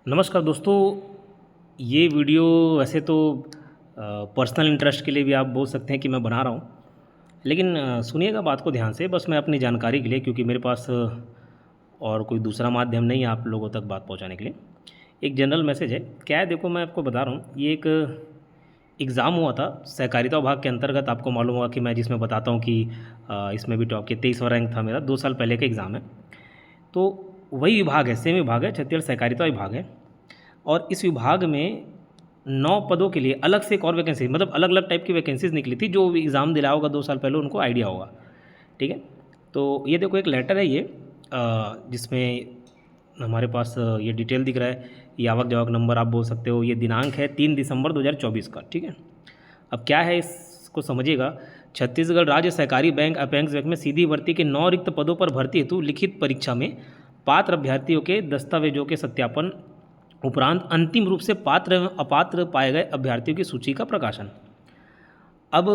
नमस्कार दोस्तों। ये वीडियो वैसे तो पर्सनल इंटरेस्ट के लिए भी आप बोल सकते हैं कि मैं बना रहा हूँ, लेकिन सुनिएगा बात को ध्यान से, बस मैं अपनी जानकारी के लिए, क्योंकि मेरे पास और कोई दूसरा माध्यम नहीं है आप लोगों तक बात पहुँचाने के लिए। एक जनरल मैसेज है। क्या है, देखो मैं आपको बता रहा हूँ, ये एक एग्ज़ाम हुआ था सहकारिता विभाग के अंतर्गत। आपको मालूम होगा कि मैं जिसमें बताता हूँ कि इसमें भी टॉप किया, 23वां रैंक था मेरा। 2 साल पहले का एग्ज़ाम है। तो वही विभाग है, सेम विभाग है, छत्तीसगढ़ सहकारिता विभाग है। और इस विभाग में 9 पदों के लिए अलग से एक और वैकेंसी, मतलब अलग अलग टाइप की वैकेंसीज निकली थी। जो एग्ज़ाम दिलाया होगा 2 साल पहले उनको आइडिया होगा। ठीक है। तो ये देखो एक लेटर है ये, जिसमें हमारे पास ये डिटेल दिख रहा है। ये आवक जावक नंबर आप बोल सकते हो। ये दिनांक है 3 दिसंबर 2024 का। ठीक है। अब क्या है इसको समझिएगा। छत्तीसगढ़ राज्य सहकारी बैंक अपेक्स बैंक में सीधी भर्ती के 9 रिक्त पदों पर भर्ती हेतु लिखित परीक्षा में पात्र अभ्यर्थियों के दस्तावेजों के सत्यापन उपरांत अंतिम रूप से पात्र एवं अपात्र पाए गए अभ्यर्थियों की सूची का प्रकाशन। अब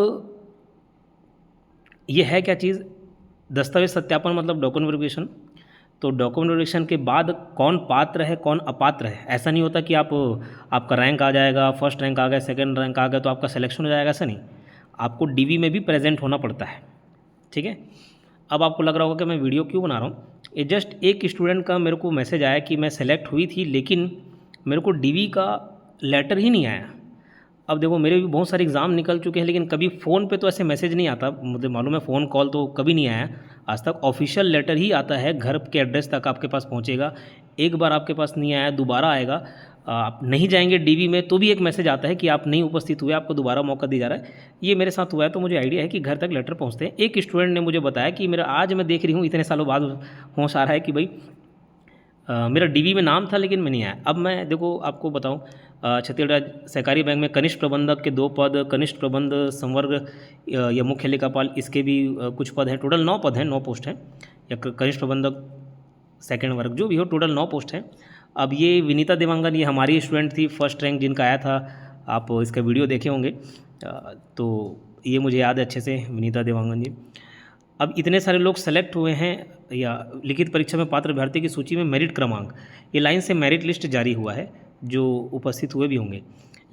ये है क्या चीज़, दस्तावेज सत्यापन मतलब डॉक्यूमेंट वेरिफिकेशन। तो डॉक्यूमेंट वेरिफिकेशन के बाद कौन पात्र है कौन अपात्र है, ऐसा नहीं होता कि आपका रैंक आ जाएगा, फर्स्ट रैंक आ गया, सेकंड रैंक आ गया तो आपका सिलेक्शन हो जाएगा, ऐसा नहीं। आपको डीवी में भी प्रेजेंट होना पड़ता है। ठीक है। अब आपको लग रहा होगा कि मैं वीडियो क्यों बना रहा हूँ। ये जस्ट एक स्टूडेंट का मेरे को मैसेज आया कि मैं सेलेक्ट हुई थी, लेकिन मेरे को डीवी का लेटर ही नहीं आया। अब देखो मेरे भी बहुत सारे एग्ज़ाम निकल चुके हैं, लेकिन कभी फ़ोन पे तो ऐसे मैसेज नहीं आता, मुझे मालूम है। फ़ोन कॉल तो कभी नहीं आया आज तक। ऑफिशियल लेटर ही आता है, घर के एड्रेस तक आपके पास पहुंचेगा। एक बार आपके पास नहीं आया, दोबारा आएगा। आप नहीं जाएंगे डीवी में तो भी एक मैसेज आता है कि आप नहीं उपस्थित हुए, आपको दोबारा मौका दिया जा रहा है। ये मेरे साथ हुआ है, तो मुझे आइडिया है कि घर तक लेटर पहुँचते हैं। एक स्टूडेंट ने मुझे बताया कि मेरा आज मैं देख रही हूँ इतने सालों बाद होश आ रहा है कि भाई मेरा डीवी में नाम था लेकिन मैं नहीं आया। अब मैं देखो आपको बताऊं, छत्तीसगढ़ राज्य सहकारी बैंक में कनिष्ठ प्रबंधक के 2 पद, कनिष्ठ प्रबंध संवर्ग या मुख्य लेखापाल, इसके भी कुछ पद हैं। टोटल 9 पद हैं, 9 पोस्ट हैं। या कनिष्ठ प्रबंधक सेकंड वर्ग जो भी हो, टोटल 9 पोस्ट हैं। अब ये विनीता देवांगन, ये हमारी स्टूडेंट थी, फर्स्ट रैंक जिनका आया था। आप इसका वीडियो देखे होंगे, तो ये मुझे याद है अच्छे से, विनीता देवांगन जी। अब इतने सारे लोग सेलेक्ट हुए हैं या लिखित परीक्षा में पात्र अभ्यर्थी की सूची में मेरिट क्रमांक, ये लाइन से मेरिट लिस्ट जारी हुआ है, जो उपस्थित हुए भी होंगे।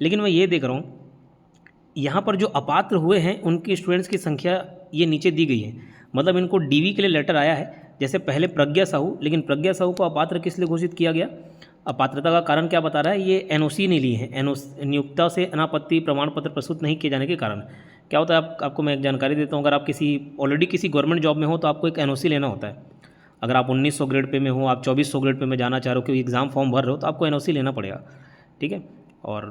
लेकिन मैं ये देख रहा हूँ यहाँ पर जो अपात्र हुए हैं उनकी स्टूडेंट्स की संख्या ये नीचे दी गई है। मतलब इनको डीवी के लिए लेटर आया है, जैसे पहले प्रज्ञा साहू, लेकिन प्रज्ञा साहू को अपात्र किस लिए घोषित किया गया। अपात्रता का कारण क्या बता रहा है, ये एनओसी नहीं ली है। नियोक्ता से अनापत्ति प्रमाण पत्र प्रस्तुत नहीं किए जाने के कारण क्या होता है। आपको मैं एक जानकारी देता हूँ। अगर आप किसी ऑलरेडी किसी गवर्नमेंट जॉब में हो तो आपको एक एनओसी लेना होता है। अगर आप 1900 ग्रेड पे में हो, आप 2400 ग्रेड पे में जाना चाह रहे हो, कि एग्ज़ाम फॉर्म भर रहे हो, तो आपको एनओसी लेना पड़ेगा। ठीक है। और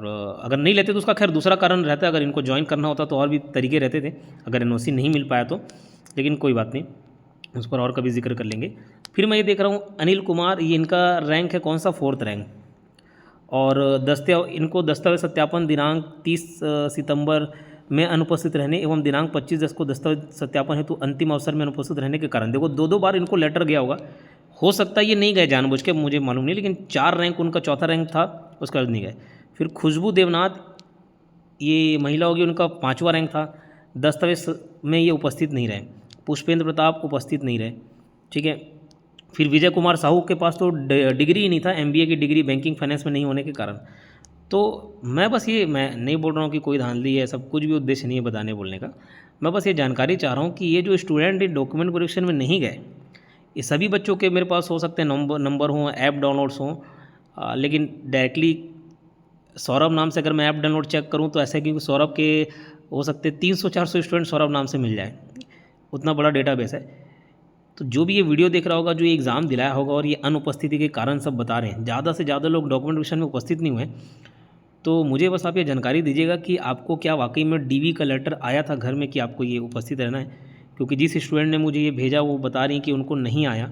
अगर नहीं लेते तो उसका खैर दूसरा कारण रहता है। अगर इनको ज्वाइन करना होता तो और भी तरीके रहते थे, अगर एनओसी नहीं मिल पाया तो। लेकिन कोई बात नहीं, उस पर और कभी जिक्र कर लेंगे। फिर मैं ये देख रहा हूँ अनिल कुमार, ये इनका रैंक है कौन सा, 4th रैंक। और इनको दस्तावेज सत्यापन दिनांक 30 सितंबर में अनुपस्थित रहने एवं दिनांक 25/10 को दस्तावेज सत्यापन हेतु अंतिम अवसर में अनुपस्थित रहने के कारण, देखो 2 बार इनको लेटर गया होगा। हो सकता है ये नहीं गए जानबूझ के, मुझे मालूम नहीं, लेकिन 4 रैंक उनका, चौथा रैंक था, उसका नहीं गए। फिर खुशबू देवनाथ, ये महिला होगी, उनका 5वां रैंक था, दस्तावेज में ये उपस्थित नहीं रहे। पुष्पेंद्र प्रताप उपस्थित नहीं रहे। ठीक है। फिर विजय कुमार साहू के पास तो डिग्री ही नहीं था, एमबीए की डिग्री बैंकिंग फाइनेंस में नहीं होने के कारण। तो मैं नहीं बोल रहा हूँ कि कोई धांधली है, सब कुछ भी उद्देश्य नहीं है बताने बोलने का। मैं बस ये जानकारी चाह रहा हूँ कि ये जो स्टूडेंट डॉक्यूमेंट वेरिफिकेशन में नहीं गए, ये सभी बच्चों के मेरे पास हो सकते हैं नंबर हों, ऐप डाउनलोड्स हों, लेकिन डायरेक्टली सौरभ नाम से अगर मैं ऐप डाउनलोड चेक करूँ तो ऐसा है, क्योंकि सौरभ के हो सकते 300-400 स्टूडेंट सौरभ नाम से मिल जाए, उतना बड़ा डेटाबेस है। तो जो भी ये वीडियो देख रहा होगा, जो ये एग्ज़ाम दिलाया होगा और ये अनुपस्थिति के कारण सब बता रहे हैं, ज़्यादा से ज़्यादा लोग डॉक्यूमेंट वेरिफिकेशन में उपस्थित नहीं हुए, तो मुझे बस आप ये जानकारी दीजिएगा कि आपको क्या वाकई में डीवी का लेटर आया था घर में कि आपको ये उपस्थित रहना है। क्योंकि जिस स्टूडेंट ने मुझे ये भेजा वो बता रही कि उनको नहीं आया।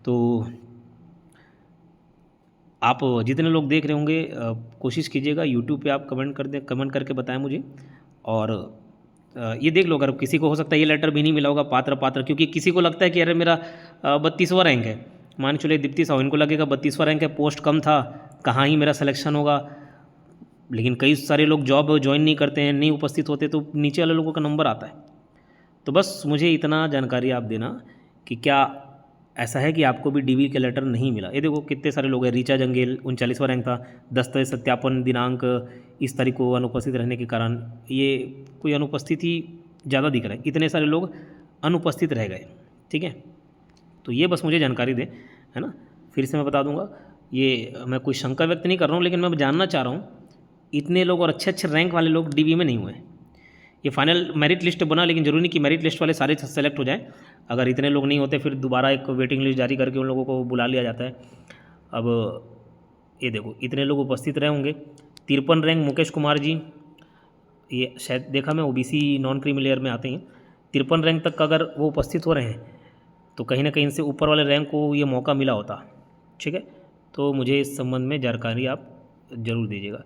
तो आप जितने लोग देख रहे होंगे, कोशिश कीजिएगा यूट्यूब पे आप कमेंट करके बताएं मुझे। और ये देख लो, अगर किसी को हो सकता है ये लेटर भी नहीं मिला होगा, पात्र, क्योंकि किसी को लगता है कि अरे मेरा 32वां रैंक है, मान चलिए दीप्ति साहू, इनको लगेगा 32वां रैंक है, पोस्ट कम था, कहाँ ही मेरा सिलेक्शन होगा। लेकिन कई सारे लोग जॉब ज्वाइन नहीं करते हैं, नहीं उपस्थित होते, तो नीचे वाले लोगों का नंबर आता है। तो बस मुझे इतना जानकारी आप देना कि क्या ऐसा है कि आपको भी डीवी का लेटर नहीं मिला। ये देखो कितने सारे लोग हैं। रीचा जंगेल 39वां रैंक था, दस्तावेज सत्यापन दिनांक इस तारीख को अनुपस्थित रहने के कारण, ये कोई अनुपस्थिति ज़्यादा दिख रहा है, इतने सारे लोग अनुपस्थित रह गए। ठीक है, तो ये बस मुझे जानकारी दे, है ना। फिर से मैं बता दूंगा, ये मैं कोई शंका व्यक्त नहीं कर रहा हूँ, लेकिन मैं जानना चाह रहा हूँ इतने लोग और अच्छे अच्छे रैंक वाले लोग डीवी में नहीं हुए। ये फाइनल मेरिट लिस्ट बना, लेकिन जरूरी नहीं कि मेरिट लिस्ट वाले सारे सेलेक्ट हो जाए। अगर इतने लोग नहीं होते फिर दोबारा एक वेटिंग लिस्ट जारी करके उन लोगों को बुला लिया जाता है। अब ये देखो इतने लोग उपस्थित रहे होंगे। 53 रैंक मुकेश कुमार जी, ये शायद देखा मैं ओबीसी नॉन क्रीमी लेयर में आते हैं। 53 रैंक तक अगर वो उपस्थित हो रहे हैं तो कहीं ना कहीं से ऊपर वाले रैंक को ये मौका मिला होता। ठीक है, तो मुझे इस संबंध में जानकारी आप ज़रूर दीजिएगा।